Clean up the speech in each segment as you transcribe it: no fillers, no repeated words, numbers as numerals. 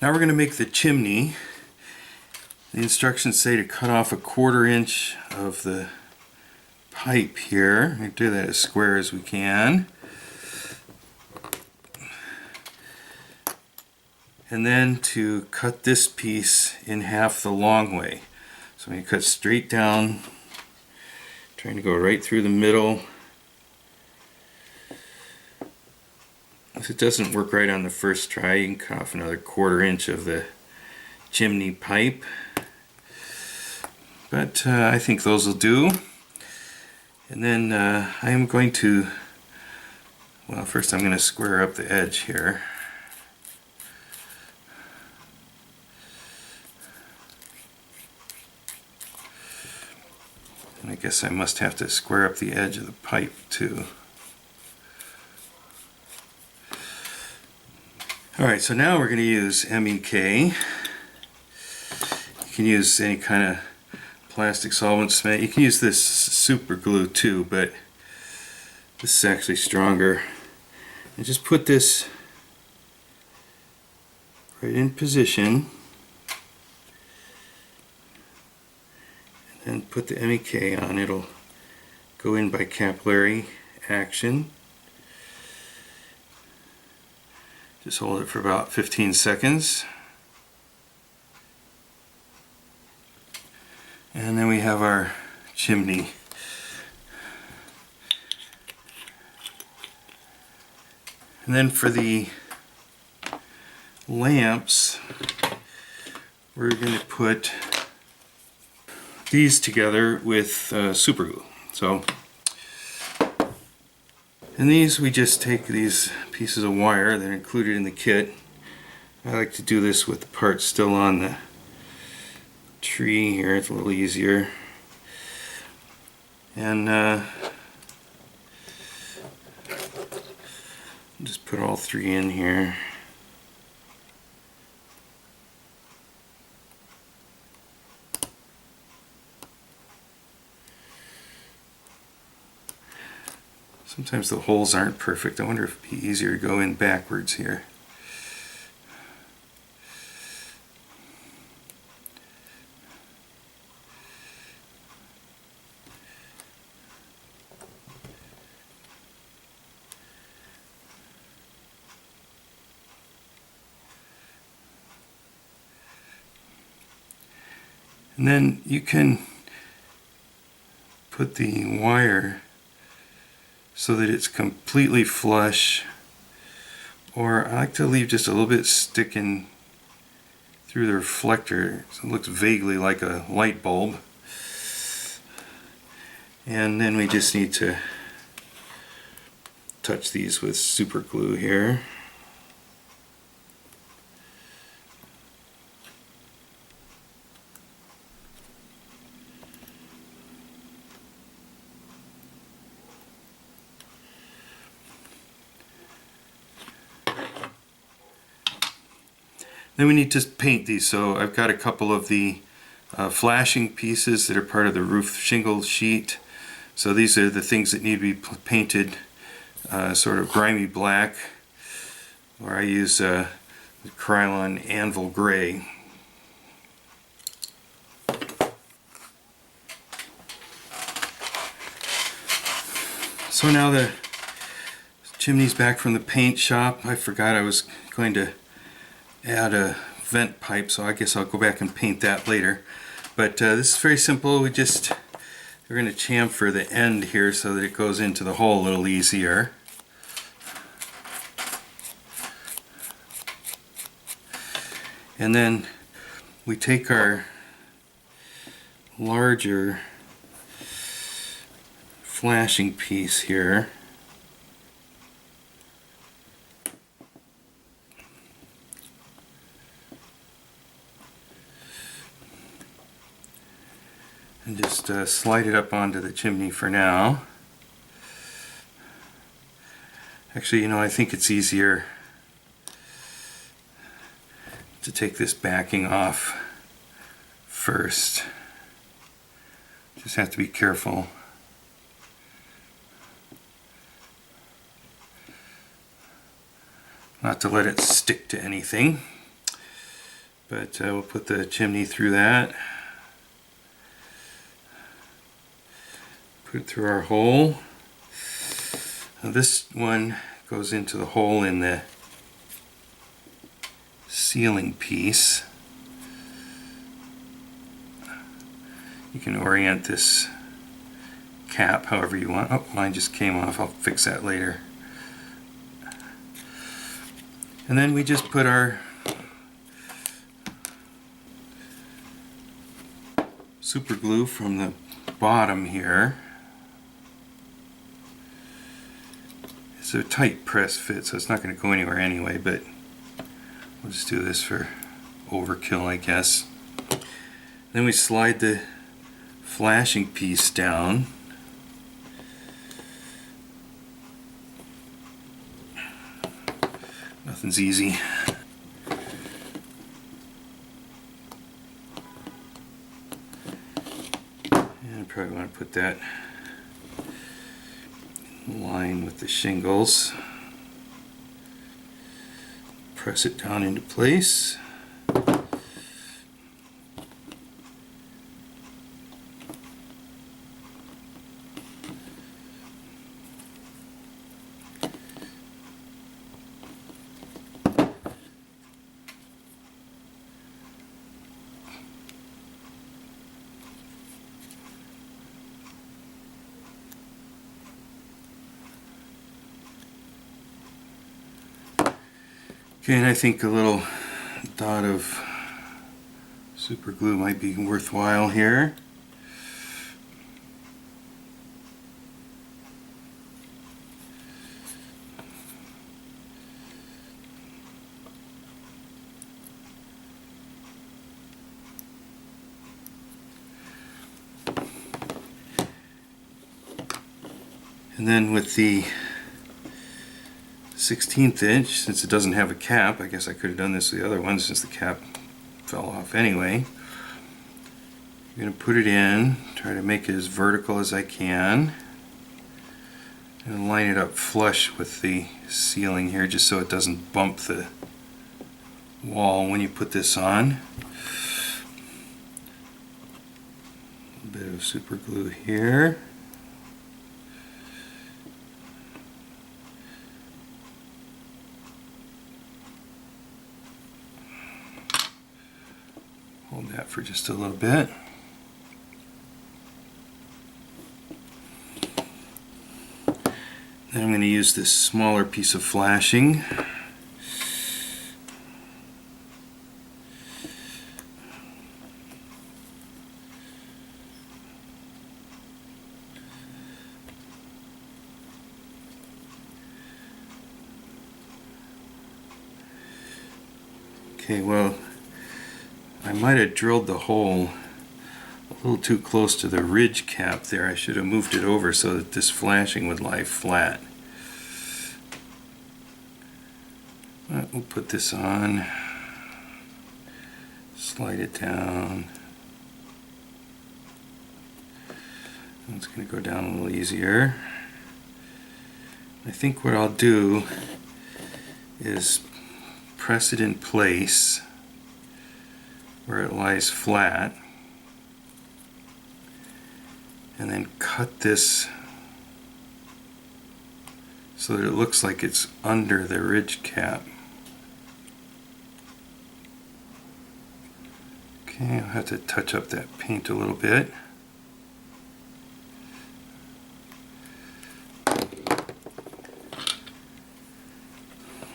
Now we're going to make the chimney. The instructions say to cut off 1/4 inch of the pipe here. We do that as square as we can. And then to cut this piece in half the long way. So we cut straight down, trying to go right through the middle. If it doesn't work right on the first try, you can cut off another 1/4 inch of the chimney pipe. But I think those will do. And then I am going to, well, first I'm going to square up the edge here. And I guess I must have to square up the edge of the pipe too. Alright, so now we're going to use MEK. You can use any kind of plastic solvent, cement. You can use this super glue too, but this is actually stronger. And just put this right in position. And then put the MEK on. It'll go in by capillary action. Just hold it for about 15 seconds. And then we have our chimney. And then for the lamps, we're going to put these together with super glue. So, and these, we just take these pieces of wire that are included in the kit. I like to do this with the part still on the tree here. It's a little easier. And just put all 3 in here. Sometimes the holes aren't perfect. I wonder if it'd be easier to go in backwards here. And then you can put the wire so that it's completely flush, or I like to leave just a little bit sticking through the reflector so it looks vaguely like a light bulb. And then we just need to touch these with super glue here. Then we need to paint these, so I've got a couple of the flashing pieces that are part of the roof shingle sheet. So these are the things that need to be painted sort of grimy black, or I use the Krylon Anvil Gray. So now the chimney's back from the paint shop. I forgot I was going to add a vent pipe, so I guess I'll go back and paint that later. But this is very simple. We're going to chamfer the end here so that it goes into the hole a little easier. And then we take our larger flashing piece here, and just slide it up onto the chimney for now. Actually, you know, I think it's easier to take this backing off first. Just have to be careful. Not to let it stick to anything. But we'll put the chimney through that. Put it through our hole. Now this one goes into the hole in the ceiling piece. You can orient this cap however you want. Oh, mine just came off. I'll fix that later. And then we just put our super glue from the bottom here. It's a tight press fit, so it's not going to go anywhere anyway, but we'll just do this for overkill, I guess. Then we slide the flashing piece down. Nothing's easy. And I probably want to put that in line with the shingles. Press it down into place. Okay, and I think a little dot of super glue might be worthwhile here. And then with the 1/16 inch, since it doesn't have a cap, I guess I could have done this with the other one since the cap fell off anyway. I'm going to put it in, try to make it as vertical as I can, and line it up flush with the ceiling here just so it doesn't bump the wall when you put this on. A bit of super glue here. Hold that for just a little bit. Then I'm going to use this smaller piece of flashing. Okay, well, I might have drilled the hole a little too close to the ridge cap there. I should have moved it over so that this flashing would lie flat. But we'll put this on, slide it down. It's going to go down a little easier. I think what I'll do is press it in place where it lies flat, and then cut this so that it looks like it's under the ridge cap. Okay, I'll have to touch up that paint a little bit. A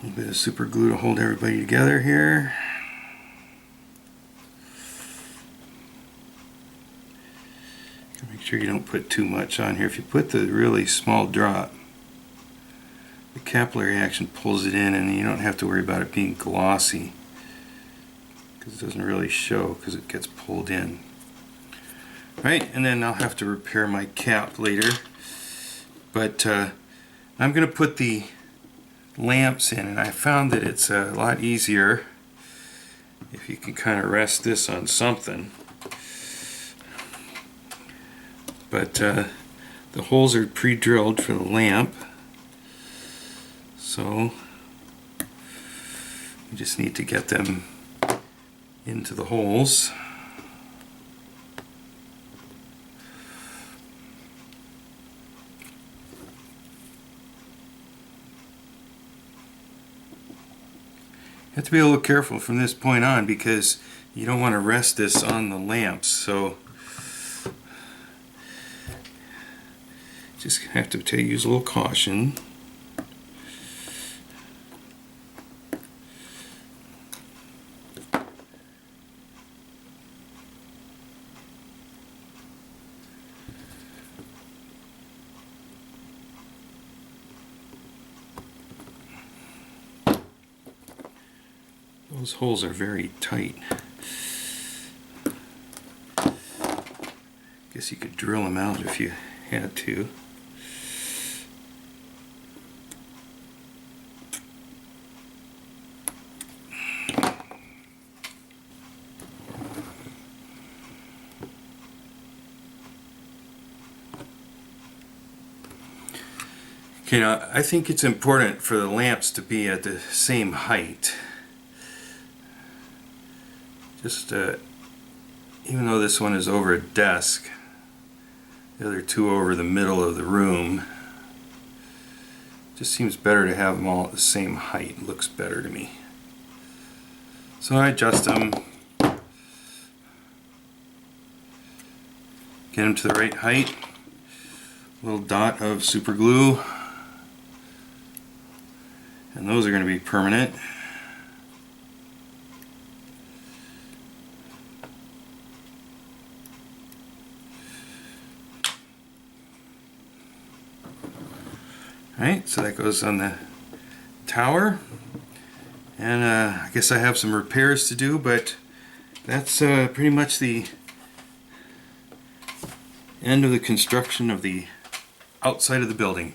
little bit of super glue to hold everybody together here. Make sure you don't put too much on here. If you put the really small drop, the capillary action pulls it in and you don't have to worry about it being glossy because it doesn't really show because it gets pulled in. Right, and then I'll have to repair my cap later. But I'm going to put the lamps in, and I found that it's a lot easier if you can kind of rest this on something. But the holes are pre-drilled for the lamp, so you just need to get them into the holes. You have to be a little careful from this point on because you don't want to rest this on the lamps, so just have to use a little caution. Those holes are very tight. Guess you could drill them out if you had to. Okay, now I think it's important for the lamps to be at the same height. Just even though this one is over a desk, the other two over the middle of the room, just seems better to have them all at the same height. It looks better to me. So I adjust them, get them to the right height, a little dot of super glue, and those are going to be permanent. Alright, so that goes on the tower, and I guess I have some repairs to do, but that's pretty much the end of the construction of the outside of the building.